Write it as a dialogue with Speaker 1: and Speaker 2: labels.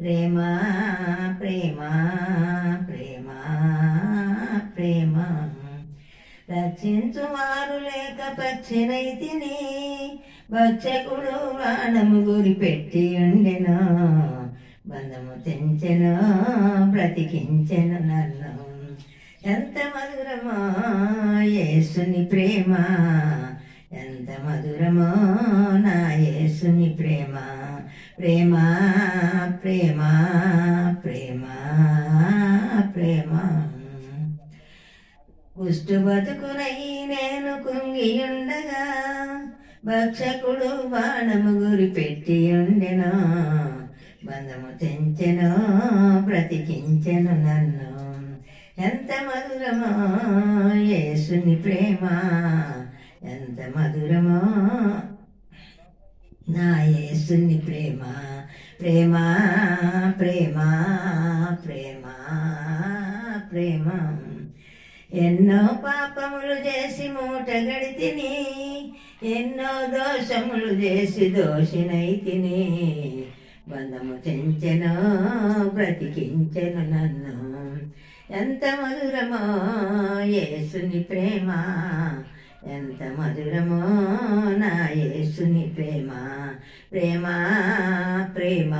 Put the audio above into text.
Speaker 1: ప్రేమ ప్రేమ ప్రేమ ప్రేమ రక్షించువారు లేక పచ్చినైతిని భక్షకుడు ప్రాణము గురి పెట్టి ఉండెను బంధము తెంచెను బ్రతికించెను నన్ను ఎంత మధురమో యేసుని ప్రేమ ఎంత మధురమో నా యేసుని ప్రేమ ప్రేమ ప్రేమ ప్రేమ ప్రేమ కుష్టు బతుకునై నేను కుంగియుండగా భక్షకుడు బాణము గురి పెట్టి ఉండెను బంధము తెంచెను బ్రతికించెను నన్ను ఎంత మధురమో యేసుని ప్రేమ ఎంత మధురమో నా యేసుని ప్రేమ ప్రేమ ప్రేమ ప్రేమ ప్రేమ ఎన్నో పాపములు చేసి మూట గడితిని ఎన్నో దోషములు చేసి దోషినైతిని బంధము తెంచెను బ్రతికించెను నన్ను ఎంత మధురమో యేసుని ప్రేమ ఎంత మధురమో నా యేసుని ప్రేమ ప్రేమ ప్రేమ